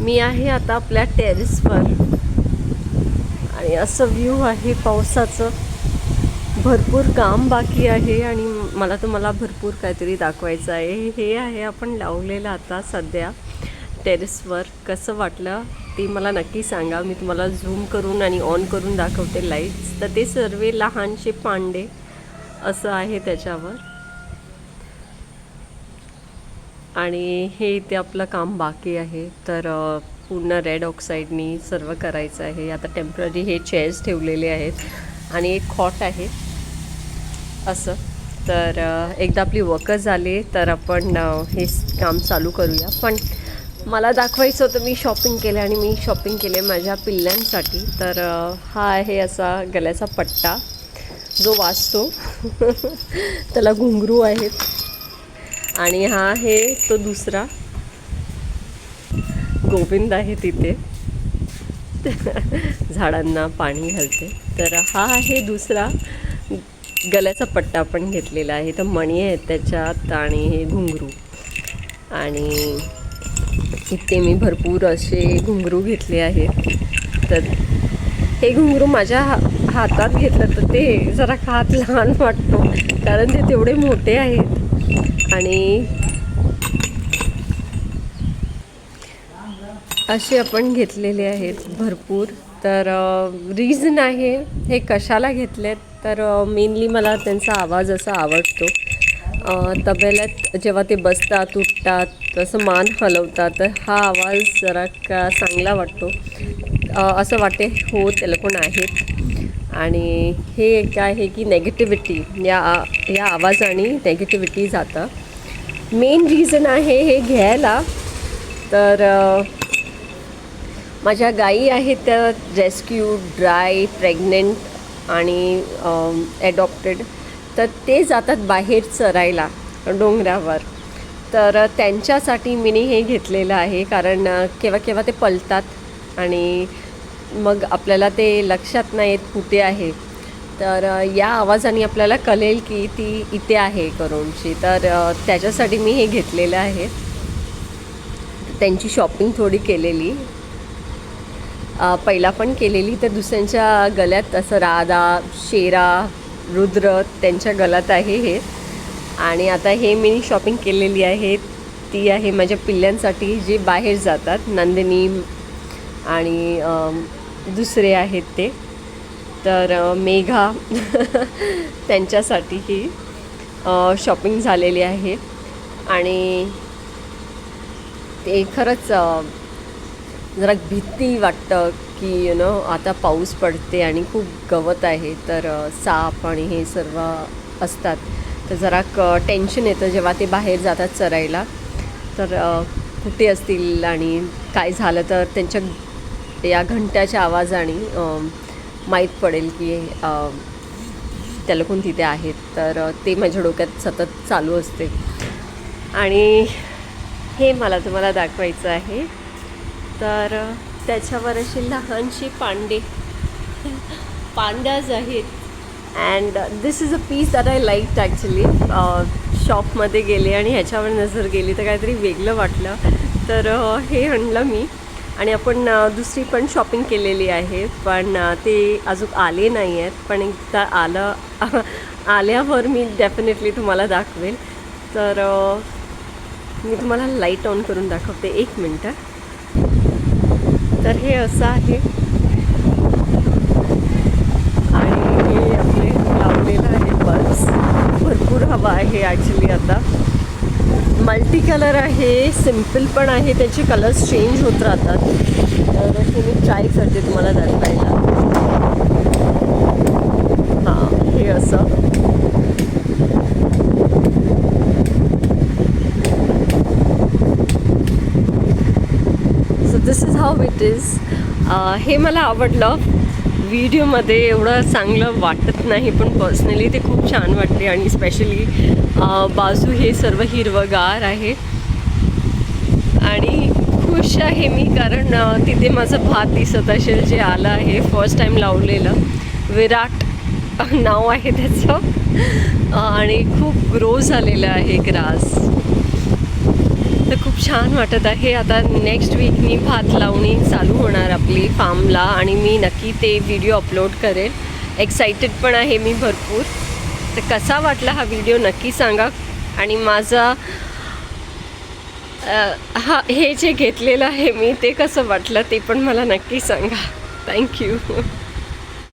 मी आहे आता आपल्या टेरेसवर आणि असं व्ह्यू आहे पावसाचं. भरपूर काम बाकी आहे आणि मला तुम्हाला भरपूर काहीतरी दाखवायचं आहे. हे आहे आपण लावलेलं आता सध्या टेरेसवर. कसं वाटलं ते मला नक्की सांगा. मी तुम्हाला झूम करून आणि ऑन करून दाखवते लाईट्स. तर ते सर्व लहानसे पांडे असं आहे त्याच्यावर. आणि हे इथे आपलं काम बाकी आहे. तर पूर्ण रेड ऑक्साईडनी सर्व करायचं आहे. आता टेम्पररी हे चेअर्स ठेवलेले आहेत आणि एक खॉट आहे असं. तर एकदा आपली वर्क झाली तर आपण हे काम चालू करूया. पण मला दाखवायचं होतं, मी शॉपिंग केलं आणि मी शॉपिंग केले माझ्या पिल्लांसाठी. तर हा आहे असा गळ्याचा पट्टा जो वाजतो त्याला घुंगरू आहेत. आणि हा आहे तो दुसरा गोविंद आहे तिथे झाडांना पाणी घालते. तर हा आहे दुसरा गळ्याचा पट्टा आपण घेतलेला आहे. तर मणी आहेत त्याच्यात आणि हे घुंगरू. आणि इथे मी भरपूर असे घुंगरू घेतले आहेत. तर हे घुंगरू माझ्या हातात घेतलं तर ते जरा हात लहान वाटतो कारण ते तेवढे मोठे आहेत. आणि असे आपण घेतलेले आहेत भरपूर. तर रिझन आहे हे कशाला घेतलेत तर मेनली मला त्यांचा आवाज असा आवडतो. तबेल्यात जेव्हा ते बसतात उठतात तसं मान हलवतात तर हा आवाज जरा का चांगला वाटतो. असं वाटते हो त्याला कोण आहेत. आणि हे एक आहे की नेगेटिव्हिटी या आवाजाने नेगेटिव्हिटी जातं. मेन रिझन आहे हे घ्यायला. तर माझ्या गायी आहेत त्या रेस्क्यू, ड्राय, प्रेग्नेंट आणि ॲडॉप्टेड. तर ते जातात बाहेर चरायला डोंगरावर. तर त्यांच्यासाठी मी हे घेतलेलं आहे कारण केव्हा केव्हा ते पळतात आणि मग आपल्याला ते लक्षात नाही येत कुठे आहे. तर या आवाजाने आपल्याला कळेल की ती इथे आहे करूनची. तर त्याच्यासाठी मी हे घेतलेलं आहे. त्यांची शॉपिंग थोडी केलेली, पहिला पण केलेली. तर दुसऱ्यांच्या गळ्यात असं राधा, शेरा, रुद्र त्यांच्या गळ्यात आहे हे. आणि आता हे मी शॉपिंग केलेली आहे ती आहे माझ्या पिल्ल्यांसाठी जे बाहेर जातात. नंदिनी आणि दुसरे आहेत ते. तर मेघा त्यांच्यासाठी ही शॉपिंग झालेली आहे. आणि ते खरंच जरा भीती वाटतं की आता पाऊस पडते आणि खूप गवत आहे. तर साप आणि हे सर्व असतात. तर जरा टेन्शन येतं जेव्हा ते बाहेर जातात चरायला. तर कुठे असतील आणि काय झालं तर त्यांच्या या घंट्याच्या आवाजाने माहीत पडेल की त्याला कोण तिथे आहेत. तर ते माझ्या डोक्यात सतत चालू असते. आणि हे मला तुम्हाला दाखवायचं आहे. तर त्याच्यावर अशी लहानशी पांड्याज आहेत. And this is a piece that I liked actually. शॉपमध्ये गेले आणि ह्याच्यावर नजर गेली तर काहीतरी वेगळं वाटलं. तर हे आणलं मी. आणि आपण दुसरी पण शॉपिंग केलेली आहे पण ते अजून आले नाही आहेत. पण एकदा आल्यावर मी डेफिनेटली तुम्हाला दाखवेल. तर मी तुम्हाला लाईट ऑन करून दाखवते, 1 मिनटं. तर हे असं आहे आणि हे आपले लावलेलं आहे बल्ब्स. भरपूर हवा आहे ॲक्च्युली. आता मल्टी कलर आहे, सिम्पल पण आहे, त्याचे कलर्स चेंज होत राहतात. तर हे मी ट्राय करते तुम्हाला दाखवायला. हां, हे असं. So this is how it is. हे मला आवडलं. व्हिडिओमध्ये एवढं चांगलं वाटत नाही पण पर्सनली ते खूप छान वाटते. आणि स्पेशली बाजू हे सर्व हिरवंगार आहे. आणि खुश आहे मी कारण तिथे माझं भात दिसत असेल जे आलं आहे. फर्स्ट टाईम लावलेलं. विराट नाव आहे त्याचं. आणि खूप ग्रो झालेलं आहे ग्रास. तर खूप छान वाटत आहे. आता नेक्स्ट वीकनी भात लावणी चालू होणार आपली फार्मला आणि मी नक्की ते व्हिडिओ अपलोड करेल. एक्सायटेड पण आहे मी भरपूर. तर कसा वाटला हा व्हिडिओ नक्की सांगा. आणि माझा हे जे घेतलेलं आहे मी ते कसं वाटलं ते पण मला नक्की सांगा. थँक्यू.